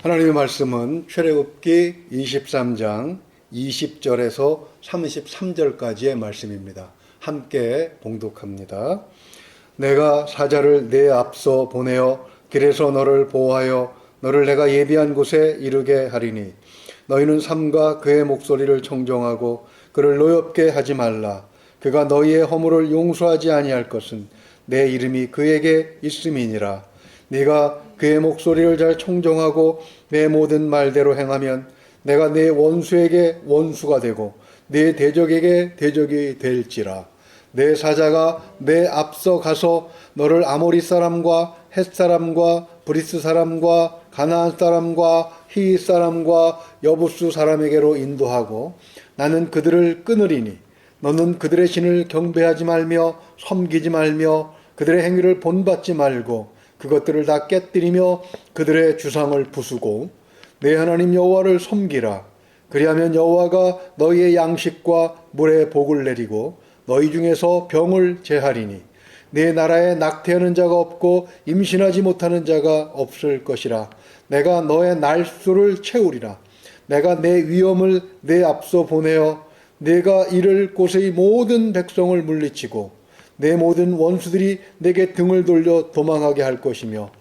하나님의 말씀은 출애굽기 23장 20절에서 33절까지의 말씀입니다. 함께 봉독합니다. 내가 사자를 내 앞서 보내어 길에서 너를 보호하여 너를 내가 예비한 곳에 이르게 하리니 너희는 삼가 그의 목소리를 청종하고 그를 노엽게 하지 말라. 그가 너희의 허물을 용서하지 아니할 것은 내 이름이 그에게 있음이니라. 네가 그의 목소리를 잘 청종하고 내 모든 말대로 행하면 내가 내 원수에게 원수가 되고 내 대적에게 대적이 될지라. 내 사자가 내 앞서 가서 너를 아모리 사람과 헷 사람과 브리스 사람과 가나안 사람과 히윗 사람과 여부수 사람에게로 인도하고 나는 그들을 끊으리니 너는 그들의 신을 경배하지 말며 섬기지 말며 그들의 행위를 본받지 말고 그것들을 다 깨뜨리며 그들의 주상을 부수고 내 하나님 여호와를 섬기라. 그리하면 여호와가 너희의 양식과 물에 복을 내리고 너희 중에서 병을 제하리니 내 나라에 낙태하는 자가 없고 임신하지 못하는 자가 없을 것이라. 내가 너의 날수를 채우리라. 내가 내 위엄을 내 앞서 보내어 내가 이를 곳의 모든 백성을 물리치고 내 모든 원수들이 내게 등을 돌려 도망하게 할 것이며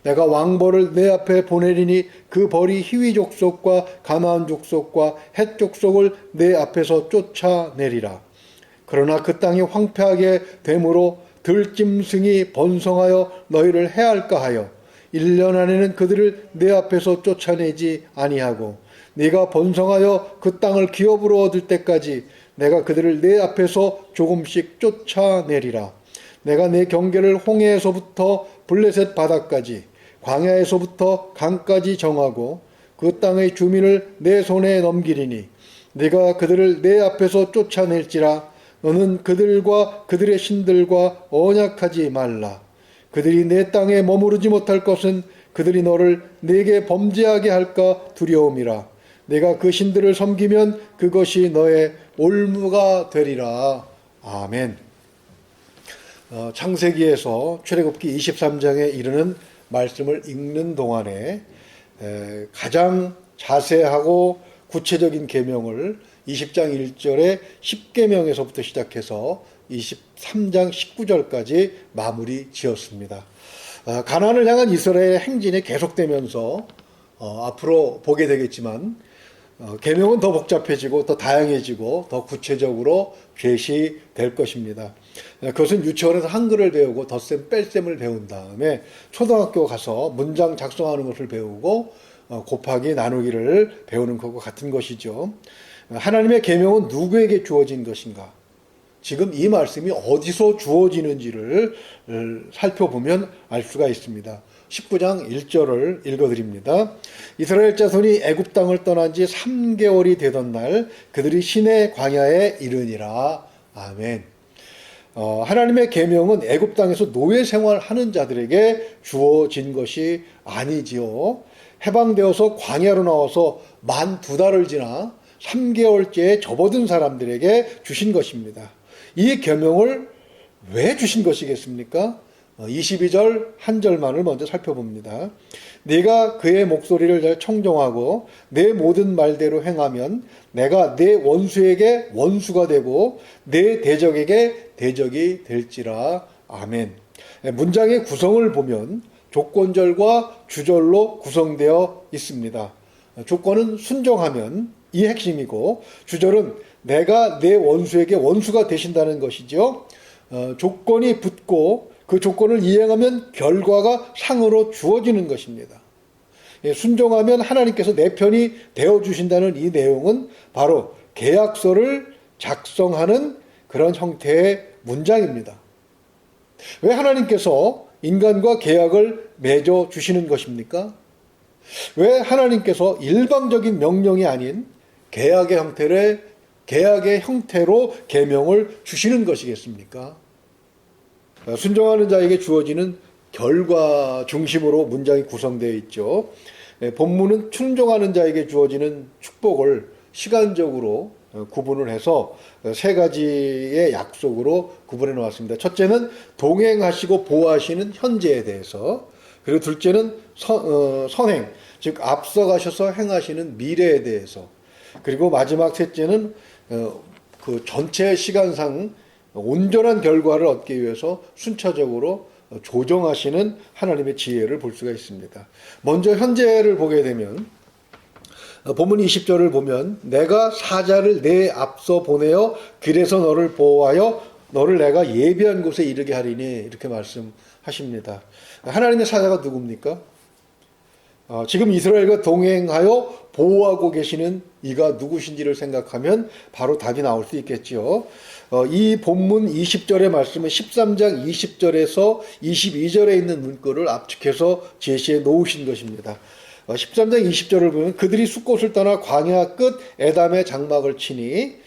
내가 왕벌을 내 앞에 보내리니 그 벌이 히위 족속과 가나안 족속과 헷 족속을 내 앞에서 쫓아내리라. 그러나 그 땅이 황폐하게 되므로 들짐승이 번성하여 너희를 해할까 하여 1년 안에는 그들을 내 앞에서 쫓아내지 아니하고 네가 번성하여 그 땅을 기업으로 얻을 때까지 내가 그들을 내 앞에서 조금씩 쫓아내리라. 내가 내 경계를 홍해에서부터 블레셋 바다까지 광야에서부터 강까지 정하고 그 땅의 주민을 내 손에 넘기리니 네가 그들을 내 앞에서 쫓아낼지라. 너는 그들과 그들의 신들과 언약하지 말라. 그들이 내 땅에 머무르지 못할 것은 그들이 너를 내게 범죄하게 할까 두려움이라. 내가 그 신들을 섬기면 그것이 너의 올무가 되리라. 아멘. 창세기에서 출애굽기 23장에 이르는 말씀을 읽는 동안에 가장 자세하고 구체적인 계명을 20장 1절에 10계명에서부터 시작해서 23장 19절까지 마무리 지었습니다. 가나안을 향한 이스라엘의 행진이 계속되면서 앞으로 보게 되겠지만 계명은 더 복잡해지고 더 다양해지고 더 구체적으로 제시될 것입니다. 그것은 유치원에서 한글을 배우고 덧셈 뺄셈을 배운 다음에 초등학교 가서 문장 작성하는 것을 배우고 곱하기 나누기를 배우는 것과 같은 것이죠. 하나님의 계명은 누구에게 주어진 것인가? 지금 이 말씀이 어디서 주어지는지를 살펴보면 알 수가 있습니다. 19장 1절을 읽어드립니다. 이스라엘 자손이 애굽 땅을 떠난 지 3개월이 되던 날 그들이 시내 광야에 이르니라. 아멘. 하나님의 계명은 애굽 땅에서 노예 생활하는 자들에게 주어진 것이 아니지요. 해방되어서 광야로 나와서 만 2달을 지나 3개월째에 접어든 사람들에게 주신 것입니다. 이 계명을 왜 주신 것이겠습니까? 22절 한 절만을 먼저 살펴봅니다. 네가 그의 목소리를 잘 청종하고 내 모든 말대로 행하면 내가 내 원수에게 원수가 되고 내 대적에게 대적이 될지라. 아멘. 문장의 구성을 보면 조건절과 주절로 구성되어 있습니다. 조건은 순종하면 이 핵심이고 주절은 내가 내 원수에게 원수가 되신다는 것이죠. 조건이 붙고 그 조건을 이행하면 결과가 상으로 주어지는 것입니다. 순종하면 하나님께서 내 편이 되어주신다는 이 내용은 바로 계약서를 작성하는 그런 형태의 문장입니다. 왜 하나님께서 인간과 계약을 맺어 주시는 것입니까? 왜 하나님께서 일방적인 명령이 아닌 계약의 형태로 계명을 주시는 것이겠습니까? 순종하는 자에게 주어지는 결과 중심으로 문장이 구성되어 있죠. 본문은 순종하는 자에게 주어지는 축복을 시간적으로 구분을 해서 세 가지의 약속으로 구분해 놓았습니다. 첫째는 동행하시고 보호하시는 현재에 대해서, 그리고 둘째는 선행, 즉 앞서가셔서 행하시는 미래에 대해서, 그리고 마지막 셋째는 그 전체 시간상 온전한 결과를 얻기 위해서 순차적으로 조정하시는 하나님의 지혜를 볼 수가 있습니다. 먼저 현재를 보게 되면 본문 20절을 보면 내가 사자를 내 앞서 보내어 길에서 너를 보호하여 너를 내가 예비한 곳에 이르게 하리니 이렇게 말씀하십니다. 하나님의 사자가 누굽니까? 지금 이스라엘과 동행하여 보호하고 계시는 이가 누구신지를 생각하면 바로 답이 나올 수 있겠지요. 이 본문 20절의 말씀은 13장 20절에서 22절에 있는 문구를 압축해서 제시해 놓으신 것입니다. 13장 20절을 보면 그들이 숫곳을 떠나 광야 끝 에담의 장막을 치니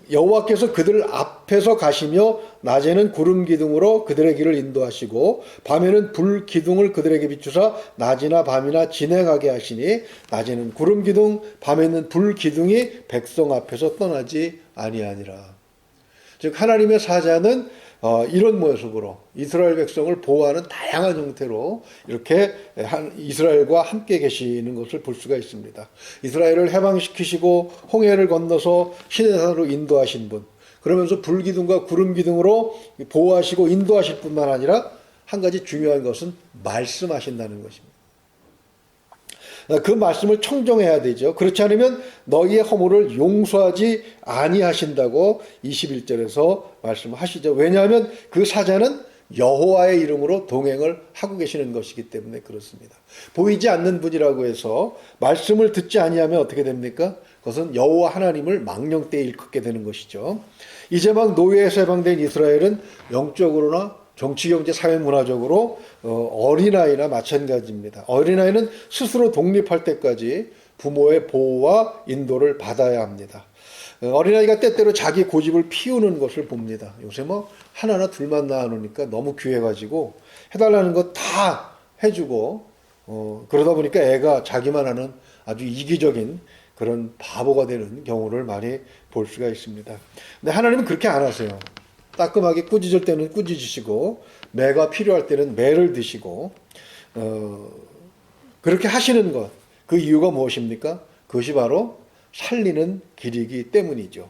여호와께서 그들 앞에서 가시며 낮에는 구름 기둥으로 그들의 길을 인도하시고 밤에는 불 기둥을 그들에게 비추사 낮이나 밤이나 진행하게 하시니 낮에는 구름 기둥 밤에는 불 기둥이 백성 앞에서 떠나지 아니하니라. 즉 하나님의 사자는 이런 모습으로 이스라엘 백성을 보호하는 다양한 형태로 이렇게 이스라엘과 함께 계시는 것을 볼 수가 있습니다. 이스라엘을 해방시키시고 홍해를 건너서 시내산으로 인도하신 분, 그러면서 불기둥과 구름기둥으로 보호하시고 인도하실 뿐만 아니라 한 가지 중요한 것은 말씀하신다는 것입니다. 그 말씀을 청정해야 되죠. 그렇지 않으면 너희의 허물을 용서하지 아니하신다고 21절에서 말씀하시죠. 왜냐하면 그 사자는 여호와의 이름으로 동행을 하고 계시는 것이기 때문에 그렇습니다. 보이지 않는 분이라고 해서 말씀을 듣지 아니하면 어떻게 됩니까? 그것은 여호와 하나님을 망령되이 일컫게 되는 것이죠. 이제 막 노예에서 해방된 이스라엘은 영적으로나 정치, 경제, 사회, 문화적으로 어린아이나 마찬가지입니다. 어린아이는 스스로 독립할 때까지 부모의 보호와 인도를 받아야 합니다. 어린아이가 때때로 자기 고집을 피우는 것을 봅니다. 요새 뭐 하나나 둘만 낳아놓으니까 너무 귀해가지고 해달라는 거 다 해주고 그러다 보니까 애가 자기만 하는 아주 이기적인 그런 바보가 되는 경우를 많이 볼 수가 있습니다. 근데 하나님은 그렇게 안 하세요. 따끔하게 꾸짖을 때는 꾸짖으시고 매가 필요할 때는 매를 드시고 그렇게 하시는 것, 그 이유가 무엇입니까? 그것이 바로 살리는 길이기 때문이죠.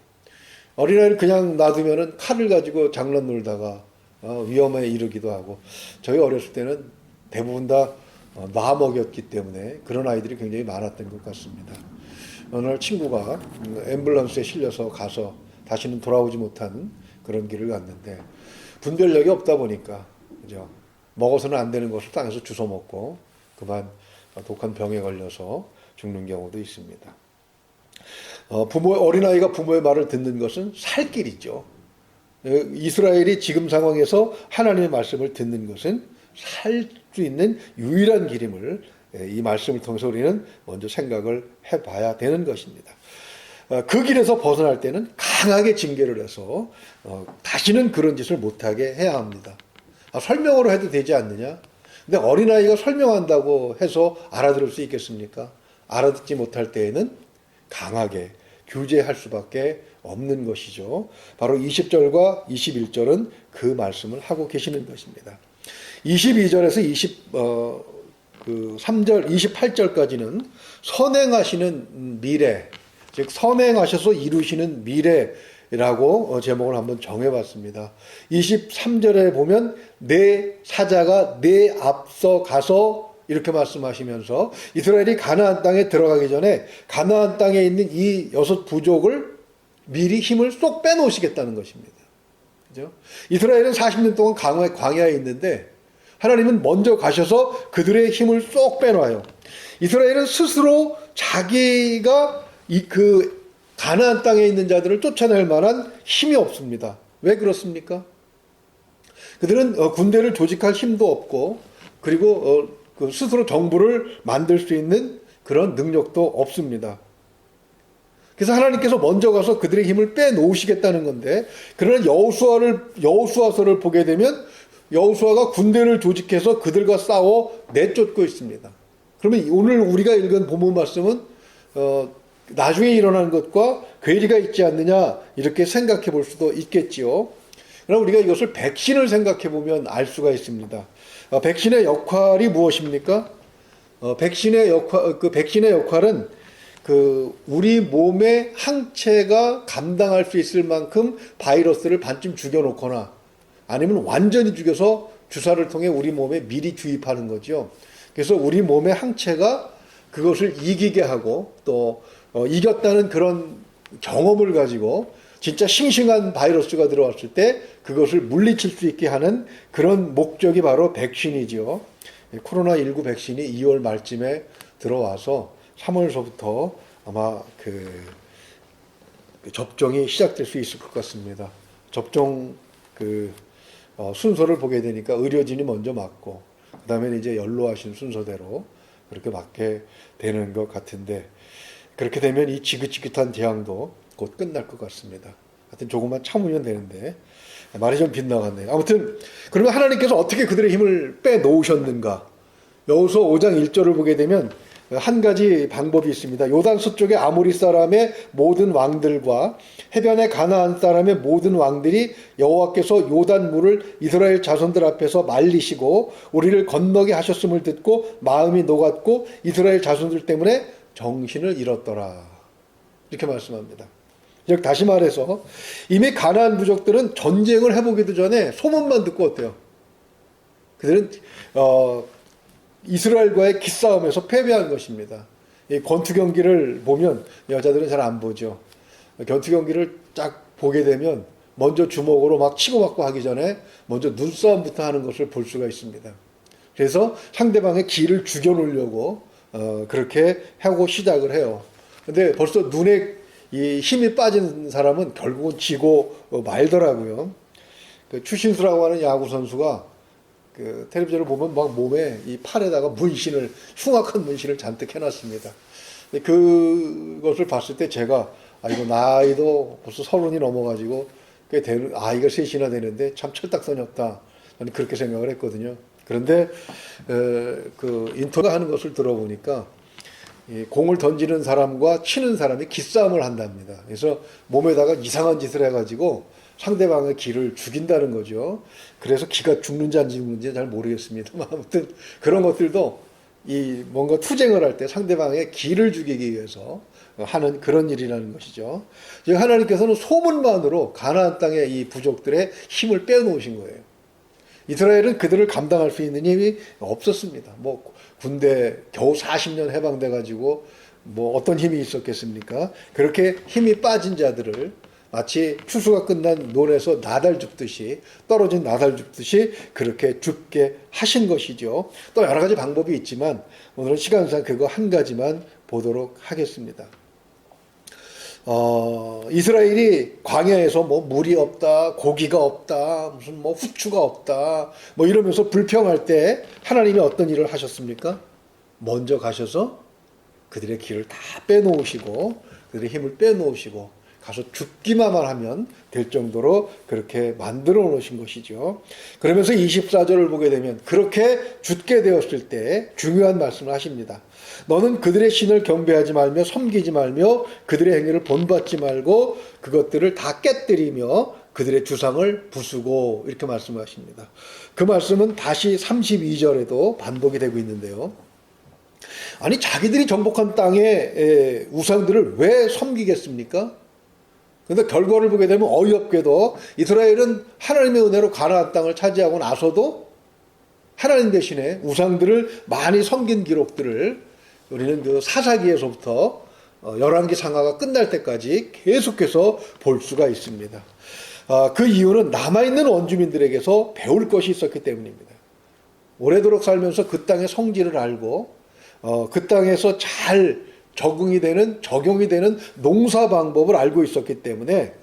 어린아이를 그냥 놔두면 칼을 가지고 장난 놀다가 위험에 이르기도 하고, 저희 어렸을 때는 대부분 다 놔먹였기 때문에 그런 아이들이 굉장히 많았던 것 같습니다. 어느 날 친구가 앰뷸런스에 실려서 가서 다시는 돌아오지 못한 그런 길을 갔는데 분별력이 없다 보니까 그죠? 먹어서는 안 되는 것을 땅에서 주워 먹고 그만 독한 병에 걸려서 죽는 경우도 있습니다. 어린아이가 부모의 말을 듣는 것은 살 길이죠. 이스라엘이 지금 상황에서 하나님의 말씀을 듣는 것은 살 수 있는 유일한 길임을 이 말씀을 통해서 우리는 먼저 생각을 해봐야 되는 것입니다. 그 길에서 벗어날 때는 강하게 징계를 해서 다시는 그런 짓을 못하게 해야 합니다. 설명으로 해도 되지 않느냐? 근데 어린아이가 설명한다고 해서 알아들을 수 있겠습니까? 알아듣지 못할 때에는 강하게 규제할 수밖에 없는 것이죠. 바로 20절과 21절은 그 말씀을 하고 계시는 것입니다. 22절에서 3절, 28절까지는 선행하시는 미래, 즉 선행하셔서 이루시는 미래라고 제목을 한번 정해봤습니다. 23절에 보면 내 사자가 내 앞서 가서 이렇게 말씀하시면서 이스라엘이 가나안 땅에 들어가기 전에 가나안 땅에 있는 이 6 부족을 미리 힘을 쏙 빼놓으시겠다는 것입니다. 그죠? 이스라엘은 40년 동안 광야에 있는데 하나님은 먼저 가셔서 그들의 힘을 쏙 빼놔요. 이스라엘은 스스로 자기가 그 가나안 땅에 있는 자들을 쫓아낼 만한 힘이 없습니다. 왜 그렇습니까? 그들은 군대를 조직할 힘도 없고 그리고 스스로 정부를 만들 수 있는 그런 능력도 없습니다. 그래서 하나님께서 먼저 가서 그들의 힘을 빼놓으시겠다는 건데, 그러나 여호수아서를 보게 되면 여호수아가 군대를 조직해서 그들과 싸워 내쫓고 있습니다. 그러면 오늘 우리가 읽은 본문 말씀은 나중에 일어난 것과 괴리가 있지 않느냐 이렇게 생각해 볼 수도 있겠지요. 그럼 우리가 이것을 백신을 생각해 보면 알 수가 있습니다. 백신의 역할이 무엇입니까? 백신의 역할은 우리 몸의 항체가 감당할 수 있을 만큼 바이러스를 반쯤 죽여놓거나 아니면 완전히 죽여서 주사를 통해 우리 몸에 미리 주입하는 거죠. 그래서 우리 몸의 항체가 그것을 이기게 하고 또 이겼다는 그런 경험을 가지고 진짜 싱싱한 바이러스가 들어왔을 때 그것을 물리칠 수 있게 하는 그런 목적이 바로 백신이죠. 코로나19 백신이 2월 말쯤에 들어와서 3월서부터 아마 접종이 시작될 수 있을 것 같습니다. 접종 순서를 보게 되니까 의료진이 먼저 맞고 그 다음에 이제 연로하신 순서대로 그렇게 맞게 되는 것 같은데 그렇게 되면 이 지긋지긋한 재앙도 곧 끝날 것 같습니다. 하여튼 조금만 참으면 되는데 말이 좀 빗나갔네요. 아무튼 그러면 하나님께서 어떻게 그들의 힘을 빼놓으셨는가? 여호수아 5장 1절을 보게 되면 한 가지 방법이 있습니다. 요단 서쪽의 아모리 사람의 모든 왕들과 해변의 가나안 사람의 모든 왕들이 여호와께서 요단 물을 이스라엘 자손들 앞에서 말리시고 우리를 건너게 하셨음을 듣고 마음이 녹았고 이스라엘 자손들 때문에 정신을 잃었더라. 이렇게 말씀합니다. 즉 다시 말해서 이미 가나안 부족들은 전쟁을 해보기도 전에 소문만 듣고 어때요? 그들은 이스라엘과의 기싸움에서 패배한 것입니다. 이 권투 경기를 보면 여자들은 잘 안 보죠. 권투 경기를 딱 보게 되면 먼저 주먹으로 막 치고받고 하기 전에 먼저 눈싸움부터 하는 것을 볼 수가 있습니다. 그래서 상대방의 기를 죽여놓으려고 그렇게 하고 시작을 해요. 근데 벌써 눈에 이 힘이 빠진 사람은 결국은 지고 말더라고요. 추신수라고 하는 야구 선수가 텔레비전을 보면 막 몸에 이 팔에다가 흉악한 문신을 잔뜩 해놨습니다. 그것을 봤을 때 제가 이거 나이도 벌써 30이 넘어가지고 아이가 셋이나 되는데 참 철딱선이 없다. 저는 그렇게 생각을 했거든요. 그런데 인터뷰 하는 것을 들어보니까 공을 던지는 사람과 치는 사람이 기싸움을 한답니다. 그래서 몸에다가 이상한 짓을 해가지고 상대방의 기를 죽인다는 거죠. 그래서 기가 죽는지 안 죽는지 잘 모르겠습니다만 아무튼 그런 것들도 뭔가 투쟁을 할 때 상대방의 기를 죽이기 위해서 하는 그런 일이라는 것이죠. 즉 하나님께서는 소문만으로 가나안 땅의 이 부족들의 힘을 빼놓으신 거예요. 이스라엘은 그들을 감당할 수 있는 힘이 없었습니다. 군대 겨우 40년 해방돼 가지고 어떤 힘이 있었겠습니까? 그렇게 힘이 빠진 자들을 마치 추수가 끝난 논에서 떨어진 나달 줍듯이 그렇게 죽게 하신 것이죠. 또 여러 가지 방법이 있지만 오늘은 시간상 그거 한 가지만 보도록 하겠습니다. 이스라엘이 광야에서 물이 없다, 고기가 없다, 무슨 후추가 없다, 이러면서 불평할 때 하나님이 어떤 일을 하셨습니까? 먼저 가셔서 그들의 길을 다 빼놓으시고, 그들의 힘을 빼놓으시고, 가서 죽기만 하면 될 정도로 그렇게 만들어 놓으신 것이죠. 그러면서 24절을 보게 되면 그렇게 죽게 되었을 때 중요한 말씀을 하십니다. 너는 그들의 신을 경배하지 말며 섬기지 말며 그들의 행위를 본받지 말고 그것들을 다 깨뜨리며 그들의 주상을 부수고 이렇게 말씀하십니다. 그 말씀은 다시 32절에도 반복이 되고 있는데요. 아니 자기들이 정복한 땅의 우상들을 왜 섬기겠습니까? 그런데 결과를 보게 되면 어이없게도 이스라엘은 하나님의 은혜로 가나안 땅을 차지하고 나서도 하나님 대신에 우상들을 많이 섬긴 기록들을 우리는 사사기에서부터 열왕기 상하가 끝날 때까지 계속해서 볼 수가 있습니다. 그 이유는 남아있는 원주민들에게서 배울 것이 있었기 때문입니다. 오래도록 살면서 그 땅의 성질을 알고 그 땅에서 잘 적용이 되는 농사 방법을 알고 있었기 때문에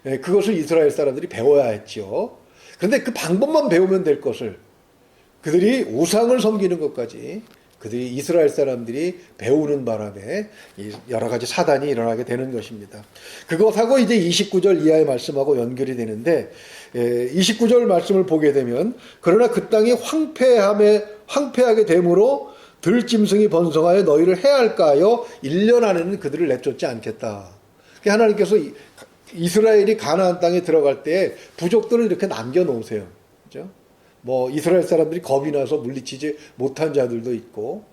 그것을 이스라엘 사람들이 배워야 했죠. 그런데 그 방법만 배우면 될 것을 그들이 우상을 섬기는 것까지 그들이 이스라엘 사람들이 배우는 바람에 여러 가지 사단이 일어나게 되는 것입니다. 그것하고 이제 29절 이하의 말씀하고 연결이 되는데 29절 말씀을 보게 되면 그러나 그 땅이 황폐하게 되므로 들짐승이 번성하여 너희를 해할까요? 1년 안에는 그들을 내쫓지 않겠다. 하나님께서 이스라엘이 가나안 땅에 들어갈 때 부족들을 이렇게 남겨놓으세요. 그죠? 이스라엘 사람들이 겁이 나서 물리치지 못한 자들도 있고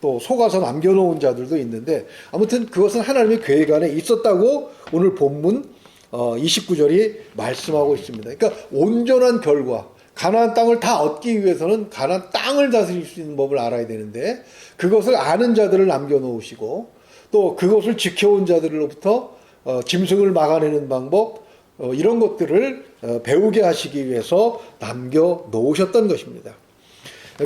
또 속아서 남겨놓은 자들도 있는데 아무튼 그것은 하나님의 계획 안에 있었다고 오늘 본문 29절이 말씀하고 있습니다. 그러니까 온전한 결과, 가나안 땅을 다 얻기 위해서는 가나안 땅을 다스릴 수 있는 법을 알아야 되는데 그것을 아는 자들을 남겨놓으시고 또 그것을 지켜온 자들로부터 짐승을 막아내는 방법 이런 것들을 배우게 하시기 위해서 남겨놓으셨던 것입니다.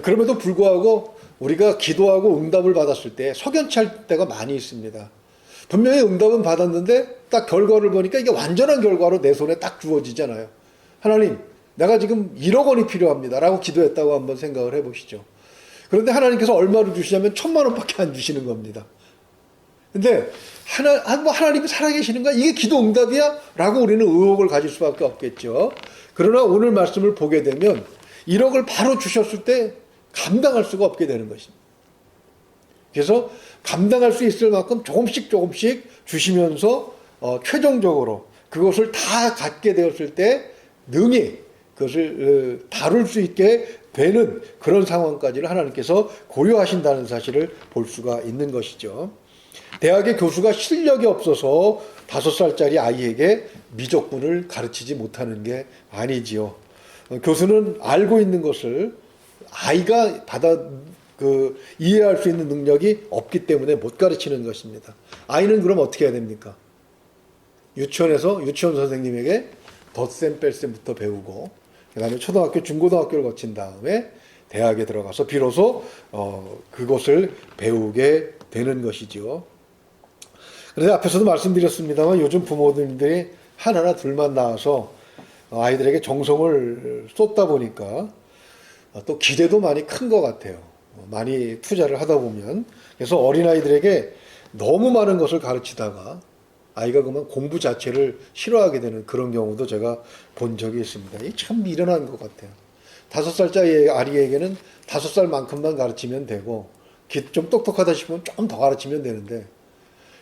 그럼에도 불구하고 우리가 기도하고 응답을 받았을 때 석연치 않을 때가 많이 있습니다. 분명히 응답은 받았는데 딱 결과를 보니까 이게 완전한 결과로 내 손에 딱 주어지잖아요. 하나님, 내가 지금 1억 원이 필요합니다 라고 기도했다고 한번 생각을 해보시죠. 그런데 하나님께서 얼마를 주시냐면 1,000만 원밖에 안 주시는 겁니다. 근데 하나님이 살아계시는가? 이게 기도 응답이야? 라고 우리는 의혹을 가질 수밖에 없겠죠. 그러나 오늘 말씀을 보게 되면 1억을 바로 주셨을 때 감당할 수가 없게 되는 것입니다. 그래서 감당할 수 있을 만큼 조금씩 주시면서 최종적으로 그것을 다 갖게 되었을 때 능히 그것을 다룰 수 있게 되는 그런 상황까지를 하나님께서 고려하신다는 사실을 볼 수가 있는 것이죠. 대학의 교수가 실력이 없어서 5살짜리 아이에게 미적분을 가르치지 못하는 게 아니지요. 교수는 알고 있는 것을 아이가 이해할 수 있는 능력이 없기 때문에 못 가르치는 것입니다. 아이는 그럼 어떻게 해야 됩니까? 유치원에서 유치원 선생님에게 덧셈 뺄셈부터 배우고 그 다음에 초등학교 중고등학교를 거친 다음에 대학에 들어가서 비로소 그것을 배우게 되는 것이죠. 그래서 앞에서도 말씀드렸습니다만 요즘 부모님들이 하나나 둘만 낳아서 아이들에게 정성을 쏟다 보니까 또 기대도 많이 큰 것 같아요. 많이 투자를 하다 보면. 그래서 어린아이들에게 너무 많은 것을 가르치다가 아이가 그만 공부 자체를 싫어하게 되는 그런 경우도 제가 본 적이 있습니다. 이게 참 미련한 것 같아요. 5살짜리 아이에게는 5살만큼만 가르치면 되고 좀 똑똑하다 싶으면 좀 더 가르치면 되는데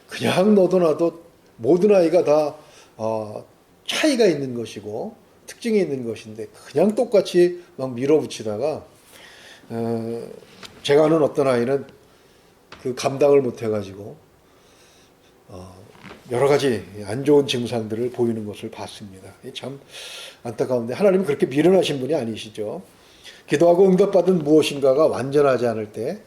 그냥 너도 나도 모든 아이가 다 차이가 있는 것이고 특징이 있는 것인데 그냥 똑같이 막 밀어붙이다가 제가 아는 어떤 아이는 그 감당을 못 해가지고 여러 가지 안 좋은 증상들을 보이는 것을 봤습니다. 참 안타까운데 하나님은 그렇게 미련하신 분이 아니시죠. 기도하고 응답받은 무엇인가가 완전하지 않을 때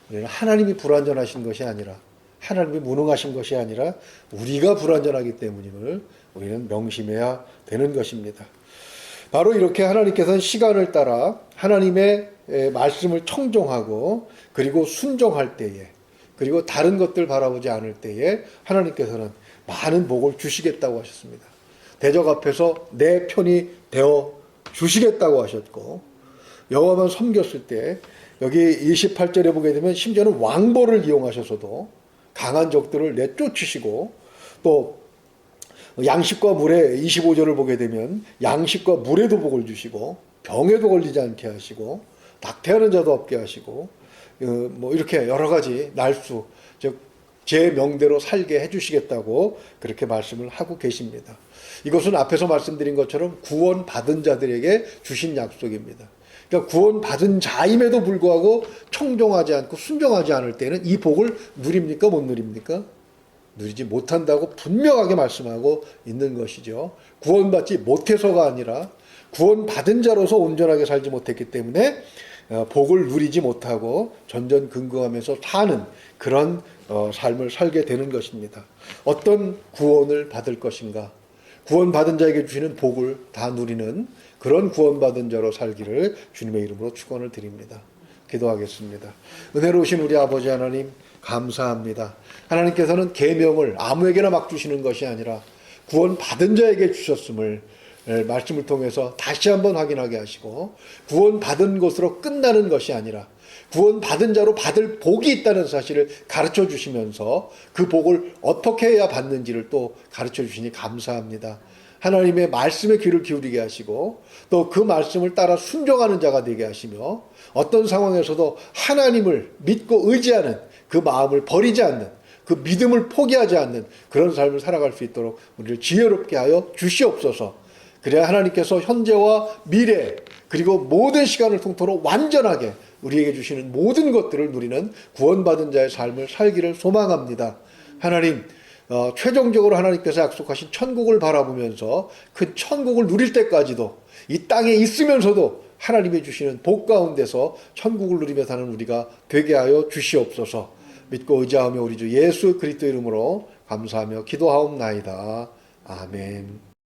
우리는 하나님이 불완전하신 것이 아니라 하나님이 무능하신 것이 아니라 우리가 불완전하기 때문임을 우리는 명심해야 되는 것입니다. 바로 이렇게 하나님께서는 시간을 따라 하나님의 말씀을 청종하고 그리고 순종할 때에 그리고 다른 것들 바라보지 않을 때에 하나님께서는 많은 복을 주시겠다고 하셨습니다. 대적 앞에서 내 편이 되어 주시겠다고 하셨고 여호와만 섬겼을 때 여기 28절에 보게 되면 심지어는 왕보를 이용하셔서도 강한 적들을 내쫓으시고 또 양식과 물에 25절을 보게 되면 양식과 물에도 복을 주시고 병에도 걸리지 않게 하시고 낙태하는 자도 없게 하시고 뭐 이렇게 여러 가지 날수 즉 제 명대로 살게 해주시겠다고 그렇게 말씀을 하고 계십니다. 이것은 앞에서 말씀드린 것처럼 구원 받은 자들에게 주신 약속입니다. 그러니까 구원 받은 자임에도 불구하고 청종하지 않고 순종하지 않을 때는 이 복을 누립니까 못 누립니까? 누리지 못한다고 분명하게 말씀하고 있는 것이죠. 구원받지 못해서가 아니라 구원받은 자로서 온전하게 살지 못했기 때문에 복을 누리지 못하고 전전긍긍하면서 사는 그런 삶을 살게 되는 것입니다. 어떤 구원을 받을 것인가? 구원받은 자에게 주시는 복을 다 누리는 그런 구원받은 자로 살기를 주님의 이름으로 축원을 드립니다. 기도하겠습니다. 은혜로우신 우리 아버지 하나님 감사합니다. 하나님께서는 계명을 아무에게나 막 주시는 것이 아니라 구원받은 자에게 주셨음을 말씀을 통해서 다시 한번 확인하게 하시고 구원받은 것으로 끝나는 것이 아니라 구원받은 자로 받을 복이 있다는 사실을 가르쳐 주시면서 그 복을 어떻게 해야 받는지를 또 가르쳐 주시니 감사합니다. 하나님의 말씀에 귀를 기울이게 하시고 또 그 말씀을 따라 순종하는 자가 되게 하시며 어떤 상황에서도 하나님을 믿고 의지하는 그 마음을 버리지 않는 그 믿음을 포기하지 않는 그런 삶을 살아갈 수 있도록 우리를 지혜롭게 하여 주시옵소서. 그래야 하나님께서 현재와 미래 그리고 모든 시간을 통틀어 완전하게 우리에게 주시는 모든 것들을 누리는 구원받은 자의 삶을 살기를 소망합니다. 하나님, 최종적으로 하나님께서 약속하신 천국을 바라보면서 그 천국을 누릴 때까지도 이 땅에 있으면서도 하나님이 주시는 복 가운데서 천국을 누리며 사는 우리가 되게 하여 주시옵소서. 믿고 의지하며 우리 주 예수 그리스도 이름으로 감사하며 기도하옵나이다. 아멘.